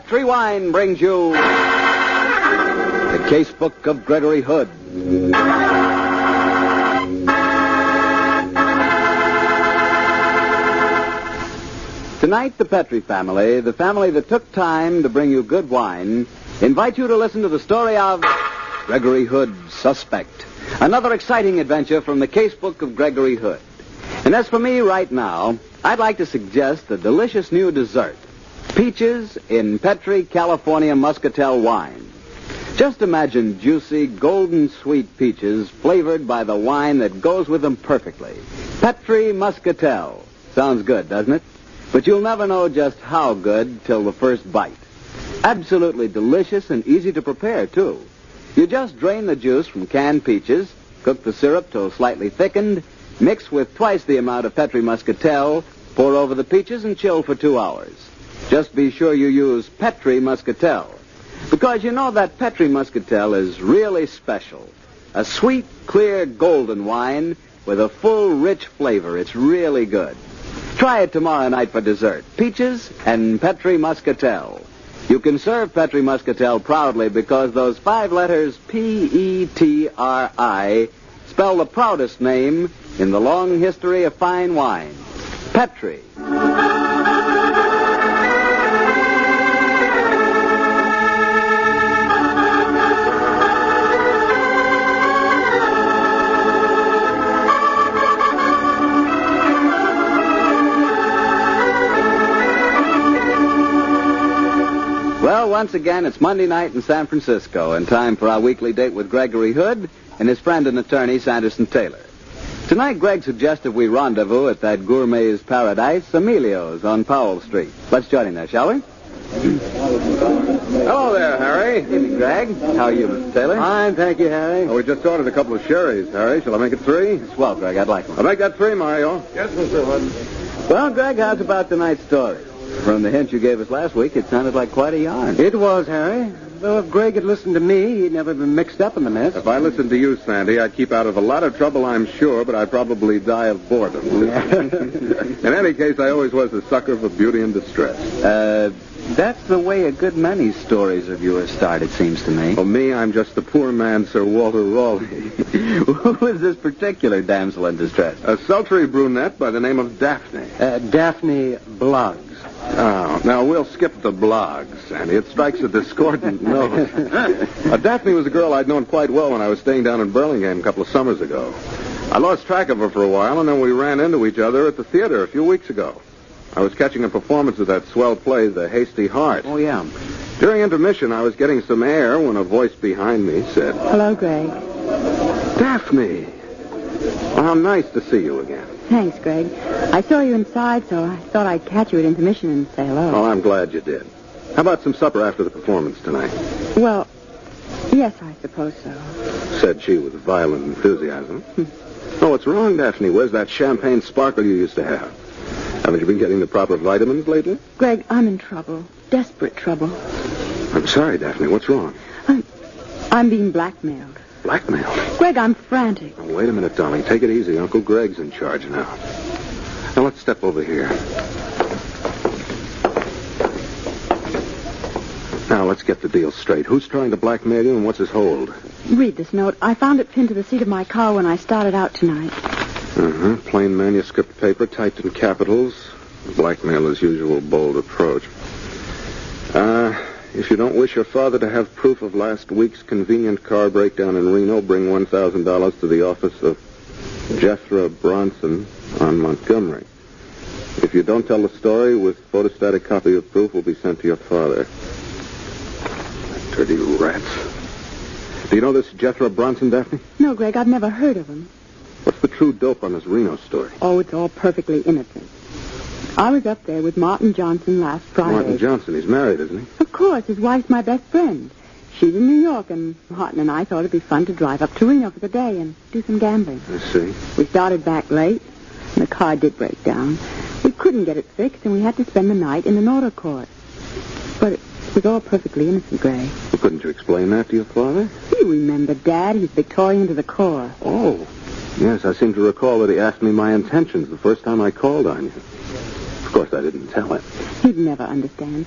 Petri Wine brings you the Casebook of Gregory Hood. Tonight, the Petri family, the family that took time to bring you good wine, invite you to listen to the story of Gregory Hood, Suspect. Another exciting adventure from the Casebook of Gregory Hood. And as for me right now, I'd like to suggest a delicious new dessert. Peaches in Petri, California Muscatel wine. Just imagine juicy, golden sweet peaches flavored by the wine that goes with them perfectly. Petri Muscatel. Sounds good, doesn't it? But you'll never know just how good till the first bite. Absolutely delicious and easy to prepare, too. You just drain the juice from canned peaches, cook the syrup till slightly thickened, mix with twice the amount of Petri Muscatel, pour over the peaches, and chill for 2 hours. Just be sure you use Petri Muscatel, because you know that Petri Muscatel is really special. A sweet, clear, golden wine with a full, rich flavor. It's really good. Try it tomorrow night for dessert. Peaches and Petri Muscatel. You can serve Petri Muscatel proudly because those 5 letters P-E-T-R-I spell the proudest name in the long history of fine wine. Petri. Well, once again, it's Monday night in San Francisco, and time for our weekly date with Gregory Hood and his friend and attorney, Sanderson Taylor. Tonight, Greg suggested we rendezvous at that gourmet's paradise, Emilio's on Powell Street. Let's join him there, shall we? Hello there, Harry. Evening, Greg. How are you, Mr. Taylor? Fine, thank you, Harry. Oh, we just ordered a couple of sherries, Harry. Shall I make it 3? Swell, Greg. I'd like one. I'll make that 3, Mario. Yes, Mr. Hood. Well, Greg, how's about tonight's story? From the hint you gave us last week, it sounded like quite a yarn. It was, Harry. Though if Greg had listened to me, he'd never been mixed up in the mess. If I listened to you, Sandy, I'd keep out of a lot of trouble, I'm sure, but I'd probably die of boredom. In any case, I always was a sucker for beauty and distress. That's the way a good many stories of yours start, it seems to me. For me, I'm just the poor man, Sir Walter Raleigh. Who is this particular damsel in distress? A sultry brunette by the name of Daphne. Daphne Bloggs. Oh, now we'll skip the blogs, Sandy. It strikes a discordant note. Daphne was a girl I'd known quite well when I was staying down in Burlingame a couple of summers ago. I lost track of her for a while, and then we ran into each other at the theater a few weeks ago. I was catching a performance of that swell play, The Hasty Heart. Oh, yeah. During intermission, I was getting some air when a voice behind me said, Hello, Greg. Daphne! Well, how nice to see you again. Thanks, Greg. I saw you inside, so I thought I'd catch you at intermission and say hello. Oh, I'm glad you did. How about some supper after the performance tonight? Well, yes, I suppose so. Said she with violent enthusiasm. Oh, what's wrong, Daphne? Where's that champagne sparkle you used to have? Haven't you been getting the proper vitamins lately? Greg, I'm in trouble. Desperate trouble. I'm sorry, Daphne. What's wrong? I'm being blackmailed. Blackmailed? Greg, I'm frantic. Oh, wait a minute, darling. Take it easy. Uncle Greg's in charge now. Now, let's step over here. Now, let's get the deal straight. Who's trying to blackmail you and what's his hold? Read this note. I found it pinned to the seat of my car when I started out tonight. Plain manuscript paper typed in capitals. Blackmailer's usual bold approach. If you don't wish your father to have proof of last week's convenient car breakdown in Reno, bring $1,000 to the office of Jethro Bronson on Montgomery. If you don't tell the story, with photostatic copy of proof will be sent to your father. Dirty rats. Do you know this Jethro Bronson, Daphne? No, Greg, I've never heard of him. What's the true dope on this Reno story? Oh, it's all perfectly innocent. I was up there with Martin Johnson last Friday. Martin Johnson, he's married, isn't he? Of course, his wife's my best friend. She's in New York, and Martin and I thought it'd be fun to drive up to Reno for the day and do some gambling. I see. We started back late, and the car did break down. We couldn't get it fixed, and we had to spend the night in an auto court. But it was all perfectly innocent, Gray. Well, couldn't you explain that to your father? You remember Dad? He's Victorian to the core. Oh, yes, I seem to recall that he asked me my intentions the first time I called on you. Of course, I didn't tell him. He'd never understand.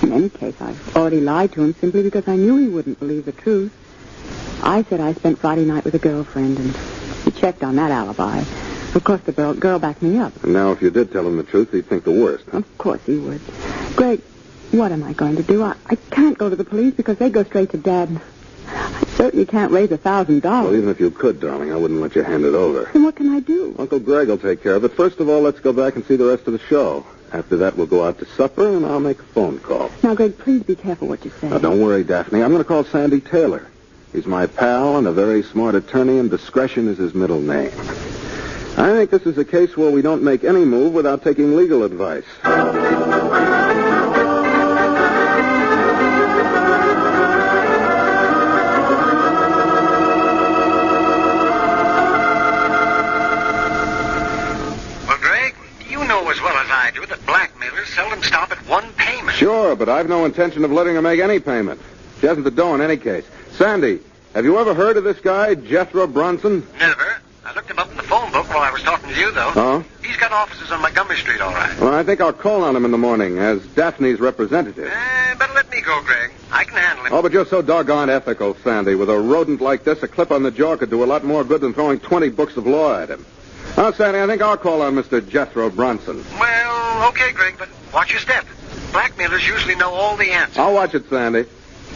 In any case, I've already lied to him simply because I knew he wouldn't believe the truth. I said I spent Friday night with a girlfriend, and he checked on that alibi. Of course, the girl backed me up. And now, if you did tell him the truth, he'd think the worst, huh? Of course he would. Greg, what am I going to do? I can't go to the police because they go straight to Dad. I certainly can't raise $1,000. Well, even if you could, darling, I wouldn't let you hand it over. Then what can I do? Uncle Greg will take care of it. First of all, let's go back and see the rest of the show. After that, we'll go out to supper, and I'll make a phone call. Now, Greg, please be careful what you say. Now, don't worry, Daphne. I'm going to call Sandy Taylor. He's my pal and a very smart attorney, and discretion is his middle name. I think this is a case where we don't make any move without taking legal advice. Seldom stop at one payment. Sure, but I've no intention of letting her make any payment. She hasn't the dough in any case. Sandy, have you ever heard of this guy, Jethro Brunson? Never. I looked him up in the phone book while I was talking to you, though. Oh? He's got offices on Montgomery Street, all right. Well, I think I'll call on him in the morning as Daphne's representative. Better let me go, Greg. I can handle him. Oh, but you're so doggone ethical, Sandy. With a rodent like this, a clip on the jaw could do a lot more good than throwing 20 books of law at him. Now, Sandy, I think I'll call on Mr. Jethro Brunson. Well, okay, Greg, but watch your step. Blackmailers usually know all the answers. I'll watch it, Sandy.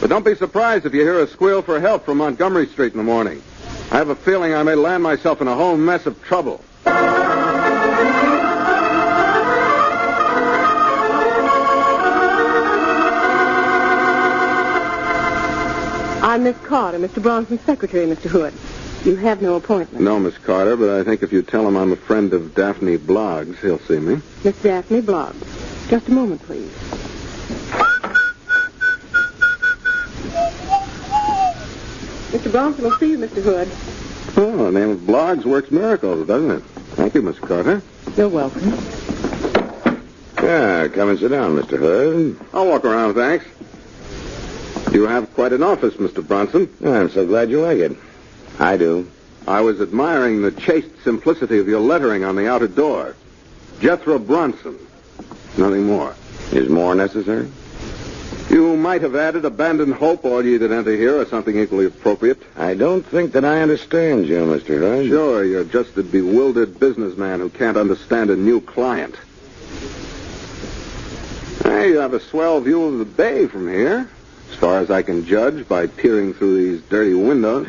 But don't be surprised if you hear a squeal for help from Montgomery Street in the morning. I have a feeling I may land myself in a whole mess of trouble. I'm Miss Carter, Mr. Bronson's secretary, Mr. Hood. You have no appointment. No, Miss Carter, but I think if you tell him I'm a friend of Daphne Bloggs, he'll see me. Miss Daphne Bloggs. Just a moment, please. Mr. Bronson will see you, Mr. Hood. Oh, the name of Bloggs works miracles, doesn't it? Thank you, Miss Carter. You're welcome. Yeah, come and sit down, Mr. Hood. I'll walk around, thanks. You have quite an office, Mr. Bronson. I'm so glad you like it. I do. I was admiring the chaste simplicity of your lettering on the outer door. Jethro Brunson. Nothing more. Is more necessary? You might have added abandoned hope, all ye that enter here, or something equally appropriate. I don't think that I understand you, Mr. Hood. Sure, you're just a bewildered businessman who can't understand a new client. Hey, you have a swell view of the bay from here, as far as I can judge by peering through these dirty windows.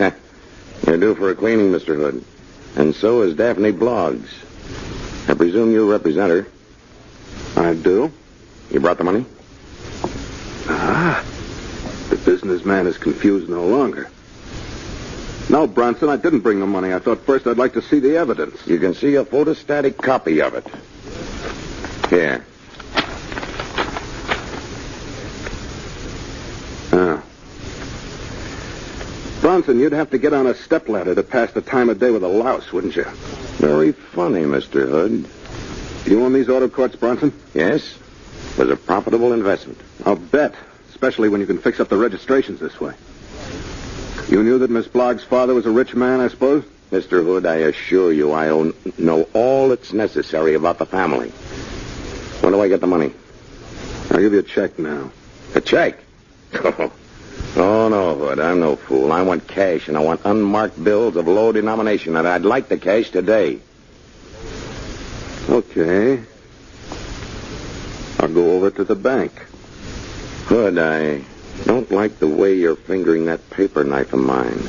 You're due for a cleaning, Mr. Hood. And so is Daphne Bloggs. I presume you represent her. I do. You brought the money? Ah, the businessman is confused no longer. No, Bronson, I didn't bring the money. I thought first I'd like to see the evidence. You can see a photostatic copy of it. Here. Ah. Bronson, you'd have to get on a stepladder to pass the time of day with a louse, wouldn't you? Very funny, Mr. Hood. You own these auto courts, Bronson? Yes. It was a profitable investment. I'll bet, especially when you can fix up the registrations this way. You knew that Miss Bloggs' father was a rich man, I suppose? Mr. Hood, I assure you I know all that's necessary about the family. When do I get the money? I'll give you a check now. A check? Oh, no, Hood, I'm no fool. I want cash, and I want unmarked bills of low denomination, and I'd like the cash today. Okay. I'll go over to the bank. Hood, I don't like the way you're fingering that paper knife of mine.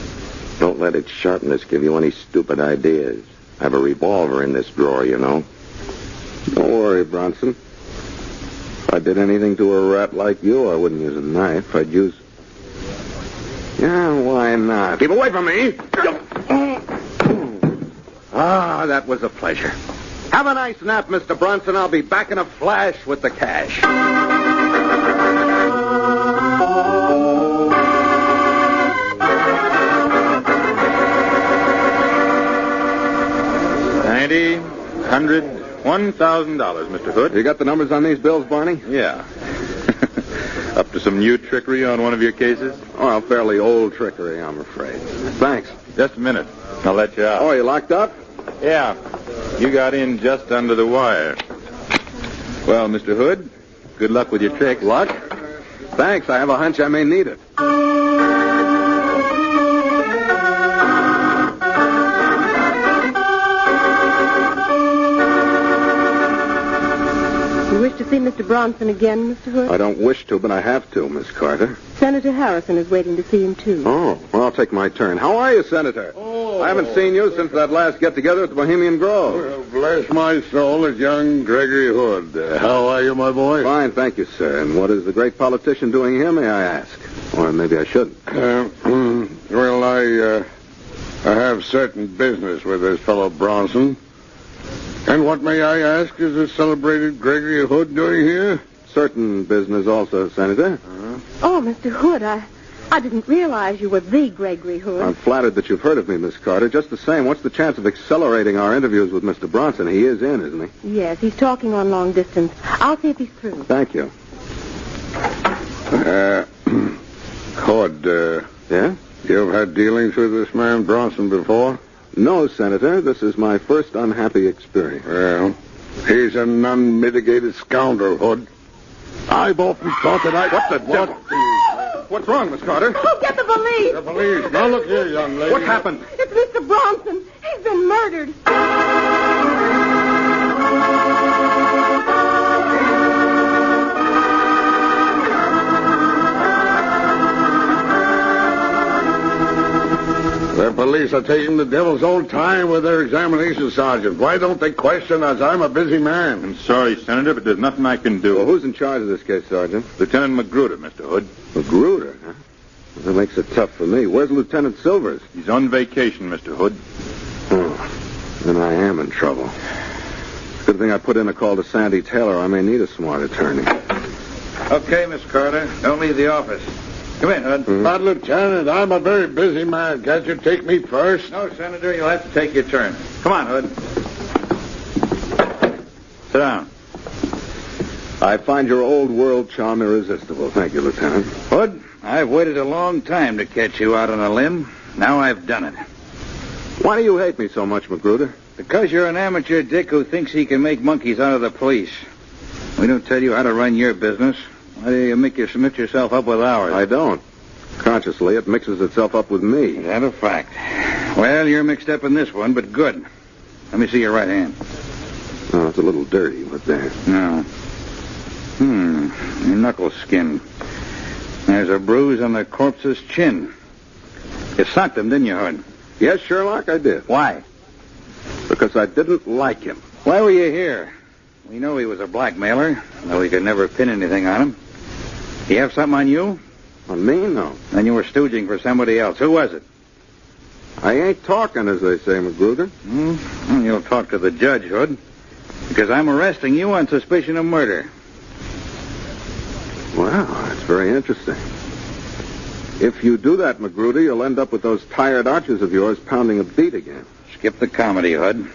Don't let its sharpness give you any stupid ideas. I have a revolver in this drawer, you know. Don't worry, Bronson. If I did anything to a rat like you, I wouldn't use a knife. I'd use... Yeah, why not? Keep away from me! Ah, that was a pleasure. Have a nice nap, Mr. Bronson. I'll be back in a flash with the cash. $1,000, Mr. Hood. You got the numbers on these bills, Barney? Yeah. Up to some new trickery on one of your cases? Well, fairly old trickery, I'm afraid. Thanks. Just a minute. I'll let you out. Oh, you locked up? Yeah. You got in just under the wire. Well, Mr. Hood, good luck with your tricks. Luck? Thanks. I have a hunch I may need it. You wish to see Mr. Bronson again, Mr. Hood? I don't wish to, but I have to, Miss Carter. Senator Harrison is waiting to see him, too. Oh, well, I'll take my turn. How are you, Senator? I haven't seen you since that last get-together at the Bohemian Grove. Well, bless my soul, it's young Gregory Hood. How are you, my boy? Fine, thank you, sir. And what is the great politician doing here, may I ask? Or maybe I shouldn't. Well, I have certain business with this fellow Bronson. And what, may I ask, is the celebrated Gregory Hood doing here? Certain business also, Senator. Oh, Mr. Hood, I didn't realize you were the Gregory Hood. I'm flattered that you've heard of me, Miss Carter. Just the same, what's the chance of accelerating our interviews with Mr. Bronson? He is in, isn't he? Yes, he's talking on long distance. I'll see if he's through. Thank you. Hood, Yeah? you've had dealings with this man Bronson before? No, Senator. This is my first unhappy experience. Well, he's an unmitigated scoundrel, Hood. I've often thought that I... What the devil? What's wrong, Miss Carter? Oh, get the police! The police. Now, look here, young lady. What happened? It's Mr. Bronson. He's been murdered. The police are taking the devil's own time with their examination, Sergeant. Why don't they question us? I'm a busy man. I'm sorry, Senator, but there's nothing I can do. Well, who's in charge of this case, Sergeant? Lieutenant Magruder, Mr. Hood. Magruder, huh? Well, that makes it tough for me. Where's Lieutenant Silvers? He's on vacation, Mr. Hood. Oh, then I am in trouble. Good thing I put in a call to Sandy Taylor. I may need a smart attorney. Okay, Miss Carter. Don't leave the office. Come in, Hood. But, Lieutenant, I'm a very busy man. Can't you take me first? No, Senator, you'll have to take your turn. Come on, Hood. Sit down. I find your old world charm irresistible. Thank you, Lieutenant. Hood, I've waited a long time to catch you out on a limb. Now I've done it. Why do you hate me so much, Magruder? Because you're an amateur dick who thinks he can make monkeys out of the police. We don't tell you how to run your business. Why do you make you submit yourself up with ours? I don't. Consciously, it mixes itself up with me. Is that a fact? Well, you're mixed up in this one, but good. Let me see your right hand. Oh, it's a little dirty, but there. No. Your knuckle skin. There's a bruise on the corpse's chin. You socked him, didn't you, Hood? Yes, Sherlock, I did. Why? Because I didn't like him. Why were you here? We know he was a blackmailer, though we could never pin anything on him. You have something on you? On me, no. Then you were stooging for somebody else. Who was it? I ain't talking, as they say, Magruder. You'll talk to the judge, Hood. Because I'm arresting you on suspicion of murder. Wow, that's very interesting. If you do that, Magruder, you'll end up with those tired arches of yours pounding a beat again. Skip the comedy, Hood.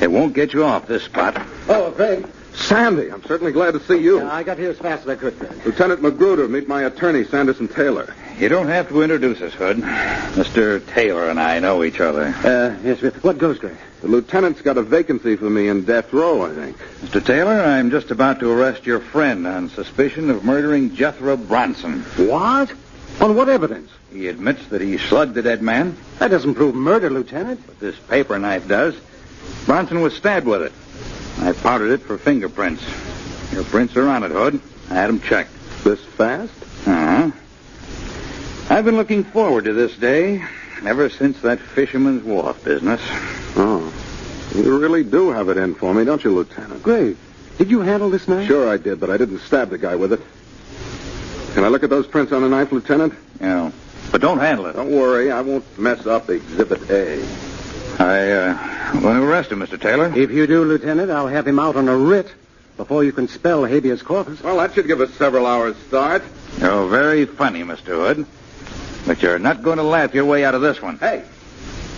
It won't get you off this spot. Oh, Craig. Sandy, I'm certainly glad to see you. I got here as fast as I could, Craig. Lieutenant Magruder, meet my attorney, Sanderson Taylor. You don't have to introduce us, Hood. Mr. Taylor and I know each other. Yes, what goes, Craig? The lieutenant's got a vacancy for me in death row, I think. Mr. Taylor, I'm just about to arrest your friend on suspicion of murdering Jethro Bronson. What? On what evidence? He admits that he slugged the dead man. That doesn't prove murder, Lieutenant. But this paper knife does. Bronson was stabbed with it. I powdered it for fingerprints. Your prints are on it, Hood. I had them checked. This fast? Uh-huh. I've been looking forward to this day ever since that fisherman's wharf business. Oh. You really do have it in for me, don't you, Lieutenant? Craig, did you handle this knife? Sure I did, but I didn't stab the guy with it. Can I look at those prints on the knife, Lieutenant? Yeah. But don't handle it. Don't worry, I won't mess up Exhibit A. I want to arrest him, Mr. Taylor. If you do, Lieutenant, I'll have him out on a writ before you can spell habeas corpus. Well, that should give us several hours' start. You're very funny, Mr. Hood. But you're not going to laugh your way out of this one. Hey,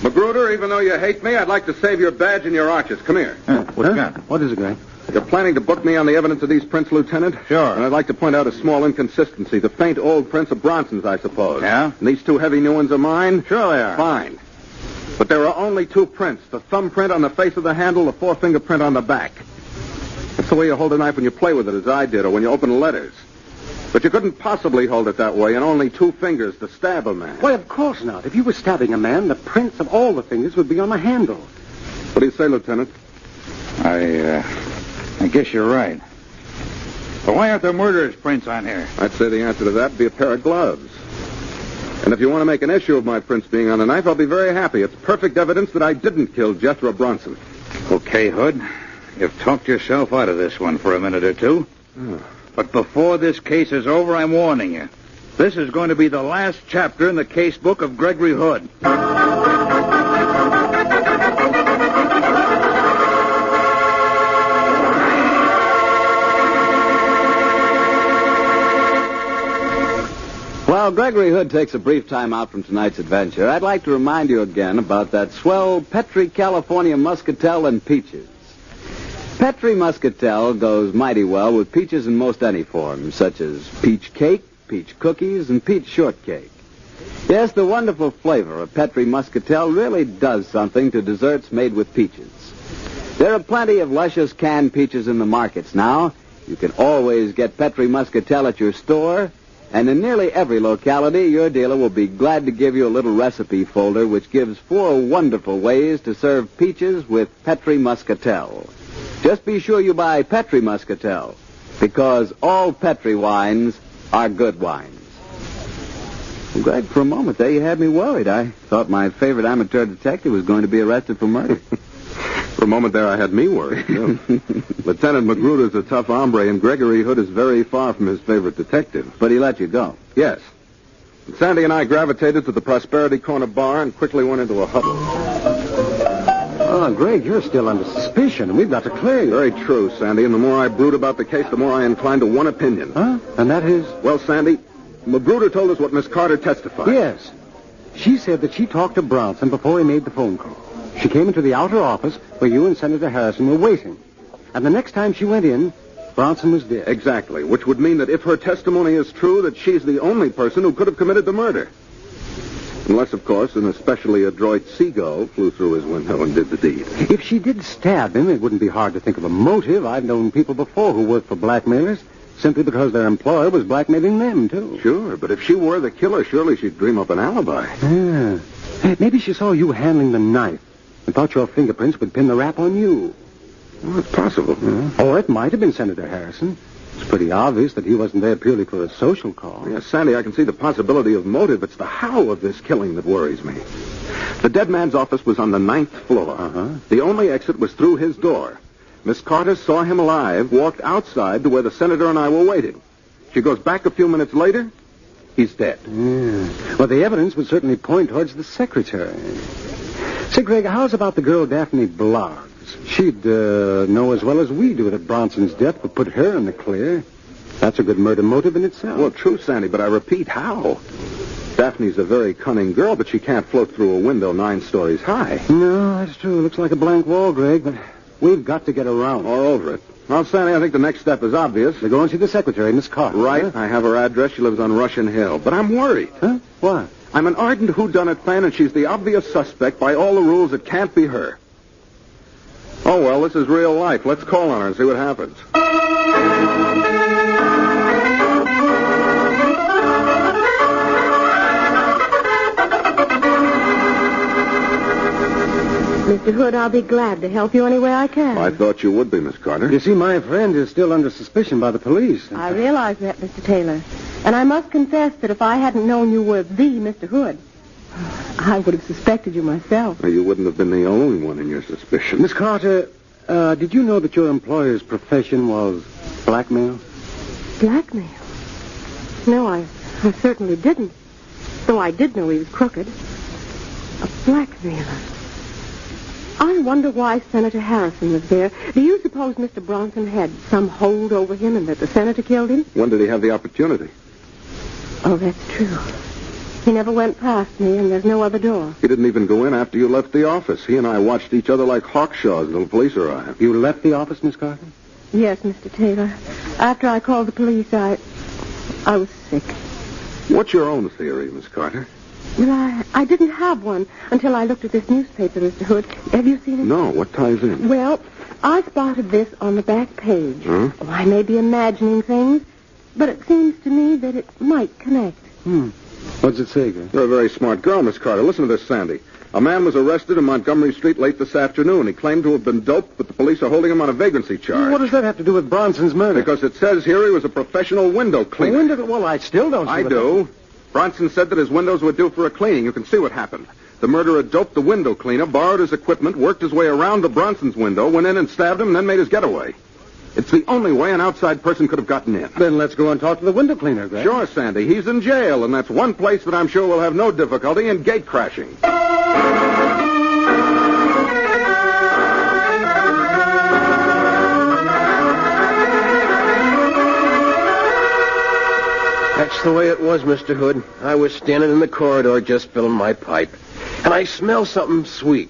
Magruder, even though you hate me, I'd like to save your badge and your arches. Come here. What you got? What is it, Craig? You're planning to book me on the evidence of these prints, Lieutenant? Sure. And I'd like to point out a small inconsistency. The faint old prints of Bronson's, I suppose. Yeah? And these two heavy new ones are mine? Sure they are. Fine. But there are only two prints. The thumbprint on the face of the handle, the forefinger print on the back. That's the way you hold a knife when you play with it, as I did, or when you open letters. But you couldn't possibly hold it that way and only 2 fingers to stab a man. Why, of course not. If you were stabbing a man, the prints of all the fingers would be on the handle. What do you say, Lieutenant? I guess you're right. But why aren't there murderer's prints on here? I'd say the answer to that would be a pair of gloves. And if you want to make an issue of my prints being on the knife, I'll be very happy. It's perfect evidence that I didn't kill Jethro Bronson. Okay, Hood. You've talked yourself out of this one for a minute or two. But before this case is over, I'm warning you. This is going to be the last chapter in the Casebook of Gregory Hood. While Gregory Hood takes a brief time out from tonight's adventure, I'd like to remind you again about that swell Petri California Muscatel and peaches. Petri Muscatel goes mighty well with peaches in most any form, such as peach cake, peach cookies, and peach shortcake. Yes, the wonderful flavor of Petri Muscatel really does something to desserts made with peaches. There are plenty of luscious canned peaches in the markets now. You can always get Petri Muscatel at your store. And in nearly every locality, your dealer will be glad to give you a little recipe folder which gives 4 wonderful ways to serve peaches with Petri Muscatel. Just be sure you buy Petri Muscatel, because all Petri wines are good wines. Well, Greg, for a moment there, you had me worried. I thought my favorite amateur detective was going to be arrested for murder. For a moment there, I had me worried, too. Lieutenant Magruder's a tough hombre, and Gregory Hood is very far from his favorite detective. But he let you go. Yes. Sandy and I gravitated to the Prosperity Corner bar and quickly went into a huddle. Oh, Greg, you're still under suspicion, and we've got to clear you. Very true, Sandy, and the more I brood about the case, the more I incline to one opinion. Huh? And that is? Well, Sandy, Magruder told us what Miss Carter testified. Yes. She said that she talked to Bronson before he made the phone call. She came into the outer office where you and Senator Harrison were waiting. And the next time she went in, Bronson was dead. Exactly, which would mean that if her testimony is true, that she's the only person who could have committed the murder. Unless, of course, an especially adroit seagull flew through his window and did the deed. If she did stab him, it wouldn't be hard to think of a motive. I've known people before who worked for blackmailers simply because their employer was blackmailing them, too. Sure, but if she were the killer, surely she'd dream up an alibi. Yeah. Maybe she saw you handling the knife and thought your fingerprints would pin the rap on you. Well, it's possible. Or it might have been Senator Harrison. It's pretty obvious that he wasn't there purely for a social call. Yes, Sandy, I can see the possibility of motive. It's the how of this killing that worries me. The dead man's office was on the 9th floor. The only exit was through his door. Miss Carter saw him alive, walked outside to where the senator and I were waiting. She goes back a few minutes later. He's dead. Yeah. Well, the evidence would certainly point towards the secretary. Say, Greg, how's about the girl Daphne Bloggs? She'd know as well as we do that Bronson's death would put her in the clear. That's a good murder motive in itself. Well, true, Sandy, but I repeat, how? Daphne's a very cunning girl, but she can't float through a window 9 stories high. No, that's true. Looks like a blank wall, Greg, but we've got to get around. Or over it. Well, Sandy, I think the next step is obvious. To go and see the secretary, Miss Carter. Right. Huh? I have her address. She lives on Russian Hill. But I'm worried. Huh? Why? I'm an ardent whodunit fan, and she's the obvious suspect. By all the rules, it can't be her. Oh, well, this is real life. Let's call on her and see what happens. Mr. Hood, I'll be glad to help you any way I can. I thought you would be, Miss Carter. You see, my friend is still under suspicion by the police. I realize that, Mr. Taylor. And I must confess that if I hadn't known you were the Mr. Hood, I would have suspected you myself. Well, you wouldn't have been the only one in your suspicion. Miss Carter, did you know that your employer's profession was blackmail? Blackmail? No, I certainly didn't. Though I did know he was crooked. A blackmailer. I wonder why Senator Harrison was there. Do you suppose Mr. Bronson had some hold over him and that the senator killed him? When did he have the opportunity? Oh, that's true. He never went past me, and there's no other door. He didn't even go in after you left the office. He and I watched each other like hawkshaws until the police arrived. You left the office, Miss Carter? Yes, Mr. Taylor. After I called the police, I was sick. What's your own theory, Miss Carter? Well, I didn't have one until I looked at this newspaper, Mr. Hood. Have you seen it? No. What ties in? Well, I spotted this on the back page. Huh? Oh, I may be imagining things, but it seems to me that it might connect. What's it say, Greg? You're a very smart girl, Miss Carter. Listen to this, Sandy. A man was arrested in Montgomery Street late this afternoon. He claimed to have been doped, but the police are holding him on a vagrancy charge. What does that have to do with Bronson's murder? Because it says here he was a professional window cleaner. Well, I still don't see I what do. Bronson said that his windows were due for a cleaning. You can see what happened. The murderer doped the window cleaner, borrowed his equipment, worked his way around to Bronson's window, went in and stabbed him, and then made his getaway. It's the only way an outside person could have gotten in. Then let's go and talk to the window cleaner, Greg. Sure, Sandy. He's in jail, and that's one place that I'm sure will have no difficulty in gate crashing. That's the way it was, Mr. Hood. I was standing in the corridor just filling my pipe, and I smell something sweet.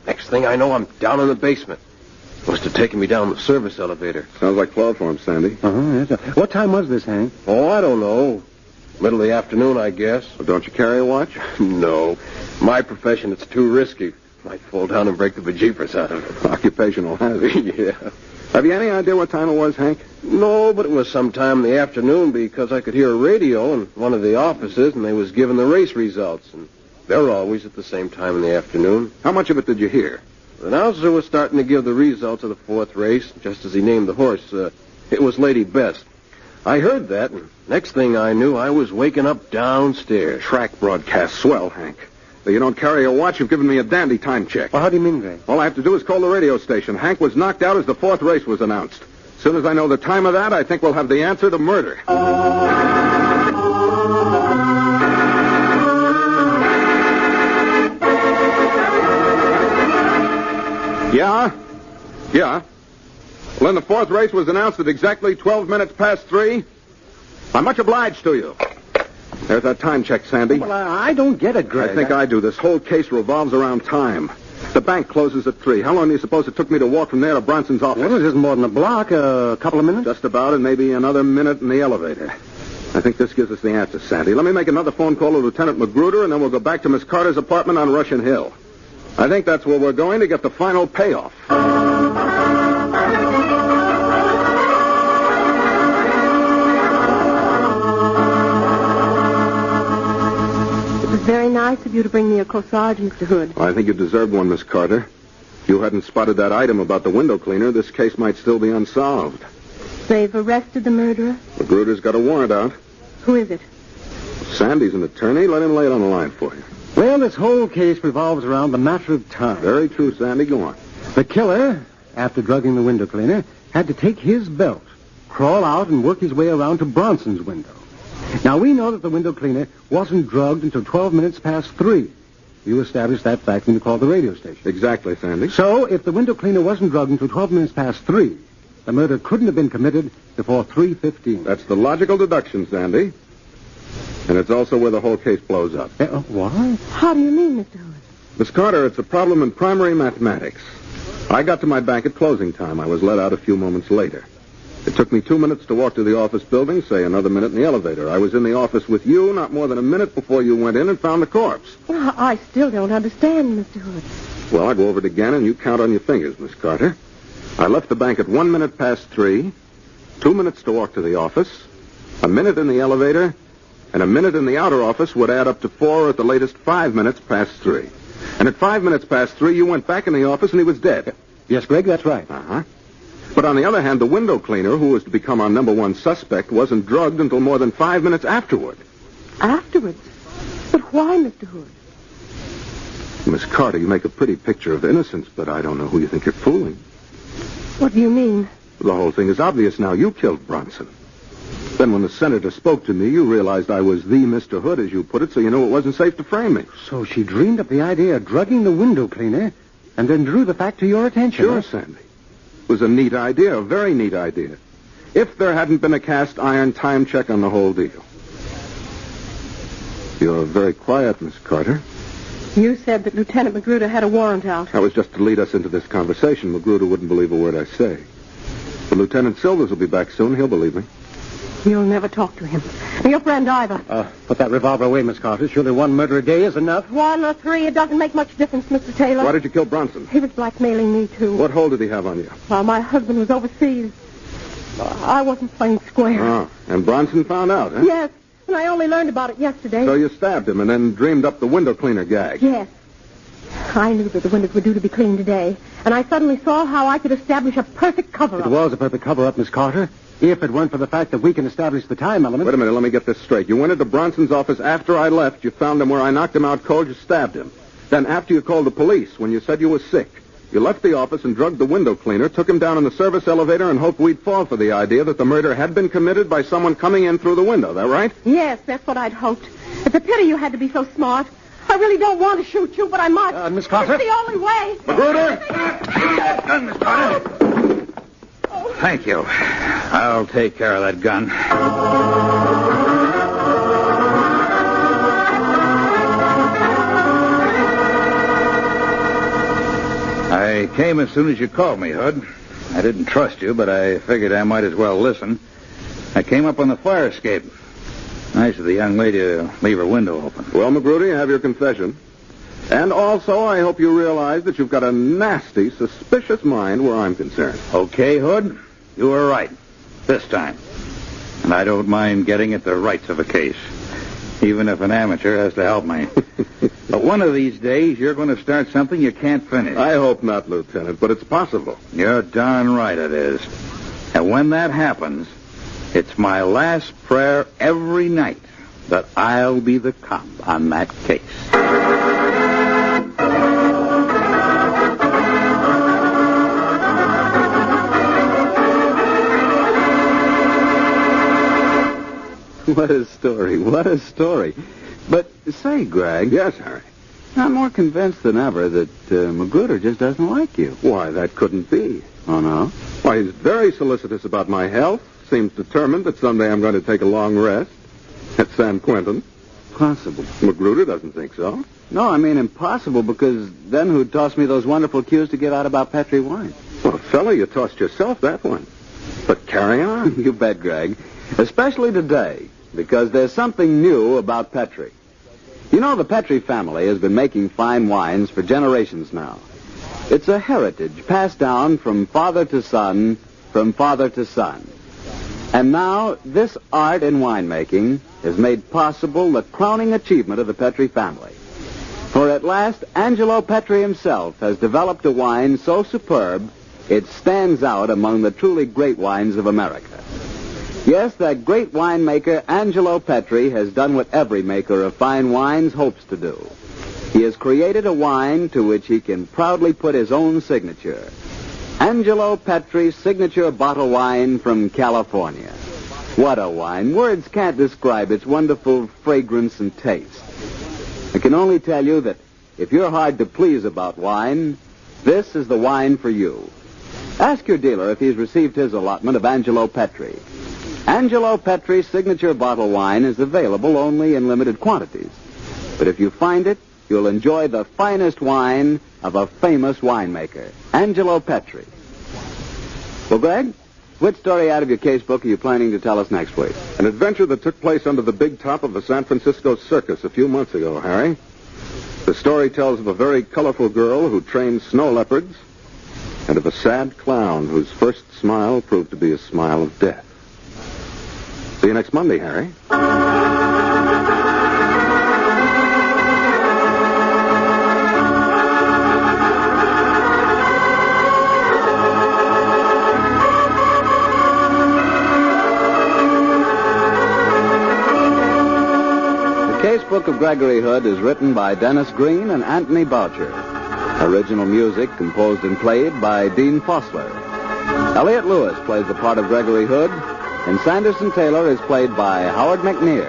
Next thing I know, I'm down in the basement. Must have taken me down the service elevator. Sounds like chloroform, Sandy. Yes. What time was this, Hank? Oh, I don't know. Middle of the afternoon, I guess. Well, don't you carry a watch? No. My profession, it's too risky. Might fall down and break the bejeepers out of it. Occupational hazard. Yeah. Have you any idea what time it was, Hank? No, but it was sometime in the afternoon because I could hear a radio in one of the offices, and they was giving the race results, and they're always at the same time in the afternoon. How much of it did you hear? The announcer was starting to give the results of the fourth race, just as he named the horse. It was Lady Best. I heard that, and next thing I knew, I was waking up downstairs. Track broadcast. Swell, Hank. Though you don't carry a watch, you've given me a dandy time check. Well, how do you mean, Greg? All I have to do is call the radio station. Hank was knocked out as the fourth race was announced. As soon as I know the time of that, I think we'll have the answer to murder. Yeah. Well, then the fourth race was announced at exactly 12 minutes past 3. I'm much obliged to you. There's that time check, Sandy. Well, I don't get it, Greg. I think I do. This whole case revolves around time. The bank closes at 3. How long do you suppose it took me to walk from there to Bronson's office? Well, it isn't more than a block, a couple of minutes. Just about, and maybe another minute in the elevator. I think this gives us the answer, Sandy. Let me make another phone call to Lieutenant Magruder, and then we'll go back to Miss Carter's apartment on Russian Hill. I think that's where we're going to get the final payoff. Very nice of you to bring me a corsage, Mr. Hood. I think you deserved one, Miss Carter. If you hadn't spotted that item about the window cleaner, this case might still be unsolved. They've arrested the murderer? Magruder's got a warrant out. Who is it? Sandy's an attorney. Let him lay it on the line for you. Well, this whole case revolves around the matter of time. Very true, Sandy. Go on. The killer, after drugging the window cleaner, had to take his belt, crawl out, and work his way around to Bronson's window. Now, we know that the window cleaner wasn't drugged until 12 minutes past 3. You established that fact when you called the radio station. Exactly, Sandy. So, if the window cleaner wasn't drugged until 12 minutes past 3, the murder couldn't have been committed before 3:15. That's the logical deduction, Sandy. And it's also where the whole case blows up. What? How do you mean, Mr. Hood? Miss Carter, it's a problem in primary mathematics. I got to my bank at closing time. I was let out a few moments later. It took me 2 minutes to walk to the office building, say another minute in the elevator. I was in the office with you not more than a minute before you went in and found the corpse. Well, I still don't understand, Mr. Hood. Well, I'll go over it again, and you count on your fingers, Miss Carter. I left the bank at 1 minute past 3, 2 minutes to walk to the office, a minute in the elevator, and a minute in the outer office would add up to 4 or at the latest 5 minutes past 3. And at 5 minutes past 3, you went back in the office and he was dead. Yes, Greg, that's right. Uh-huh. But on the other hand, the window cleaner, who was to become our number one suspect, wasn't drugged until more than 5 minutes afterward. Afterwards? But why, Mr. Hood? Miss Carter, you make a pretty picture of innocence, but I don't know who you think you're fooling. What do you mean? The whole thing is obvious now. You killed Bronson. Then when the senator spoke to me, you realized I was the Mr. Hood, as you put it, so you knew it wasn't safe to frame me. So she dreamed up the idea of drugging the window cleaner and then drew the fact to your attention. Sure, Sandy. It was a neat idea, a very neat idea. If there hadn't been a cast iron time check on the whole deal. You're very quiet, Miss Carter. You said that Lieutenant Magruder had a warrant out. That was just to lead us into this conversation. Magruder wouldn't believe a word I say. But Lieutenant Silvers will be back soon. He'll believe me. You'll never talk to him. And your friend Ivor. Put that revolver away, Miss Carter. Surely one murder a day is enough. 1 or 3, it doesn't make much difference, Mr. Taylor. Why did you kill Bronson? He was blackmailing me, too. What hold did he have on you? While my husband was overseas. I wasn't playing square. Oh, and Bronson found out, huh? Yes, and I only learned about it yesterday. So you stabbed him and then dreamed up the window cleaner gag. Yes. I knew that the windows were due to be cleaned today, and I suddenly saw how I could establish a perfect cover-up. It was a perfect cover-up, Miss Carter, if it weren't for the fact that we can establish the time element. Wait a minute, let me get this straight. You went into Bronson's office after I left. You found him where I knocked him out cold. You stabbed him. Then after you called the police, when you said you were sick, you left the office and drugged the window cleaner, took him down in the service elevator, and hoped we'd fall for the idea that the murder had been committed by someone coming in through the window. That right? Yes, that's what I'd hoped. It's a pity you had to be so smart. I really don't want to shoot you, but I must. Miss Carter? It's the only way. Magruder! Gun, Miss Carter. Thank you. I'll take care of that gun. I came as soon as you called me, Hood. I didn't trust you, but I figured I might as well listen. I came up on the fire escape. Nice of the young lady to leave her window open. Well, Magruder, you have your confession. And also, I hope you realize that you've got a nasty, suspicious mind where I'm concerned. Okay, Hood, you were right. This time. And I don't mind getting at the rights of a case, even if an amateur has to help me. But one of these days, you're going to start something you can't finish. I hope not, Lieutenant, but it's possible. You're darn right it is. And when that happens, it's my last prayer every night that I'll be the cop on that case. What a story. What a story. But say, Greg. Yes, Harry. I'm more convinced than ever that Magruder just doesn't like you. Why, that couldn't be. Oh, no? Why, he's very solicitous about my health. Seems determined that someday I'm going to take a long rest at San Quentin. Possible. Magruder doesn't think so. No, I mean impossible, because then who'd toss me those wonderful cues to give out about Petri wine? Well, fella, you tossed yourself that one. But carry on. You bet, Greg. Especially today, because there's something new about Petri. You know, the Petri family has been making fine wines for generations now. It's a heritage passed down from father to son, from father to son. And now, this art in winemaking has made possible the crowning achievement of the Petri family. For at last, Angelo Petri himself has developed a wine so superb, it stands out among the truly great wines of America. Yes, that great winemaker, Angelo Petri, has done what every maker of fine wines hopes to do. He has created a wine to which he can proudly put his own signature. Angelo Petri's signature bottle wine from California. What a wine. Words can't describe its wonderful fragrance and taste. I can only tell you that if you're hard to please about wine, this is the wine for you. Ask your dealer if he's received his allotment of Angelo Petri. Angelo Petri's signature bottle wine is available only in limited quantities. But if you find it, you'll enjoy the finest wine of a famous winemaker, Angelo Petri. Well, Greg, which story out of your casebook are you planning to tell us next week? An adventure that took place under the big top of a San Francisco circus a few months ago, Harry. The story tells of a very colorful girl who trained snow leopards and of a sad clown whose first smile proved to be a smile of death. See you next Monday, Harry. The Casebook of Gregory Hood is written by Dennis Green and Anthony Boucher. Original music composed and played by Dean Fossler. Elliot Lewis plays the part of Gregory Hood, and Sanderson Taylor is played by Howard McNear.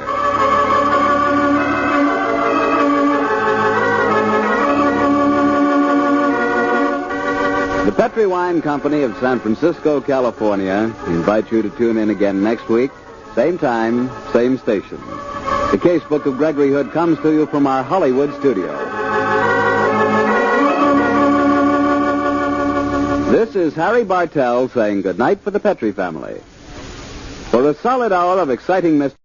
The Petri Wine Company of San Francisco, California, invites you to tune in again next week, same time, same station. The Casebook of Gregory Hood comes to you from our Hollywood studio. This is Harry Bartell saying goodnight for the Petri family. For a solid hour of exciting mystery.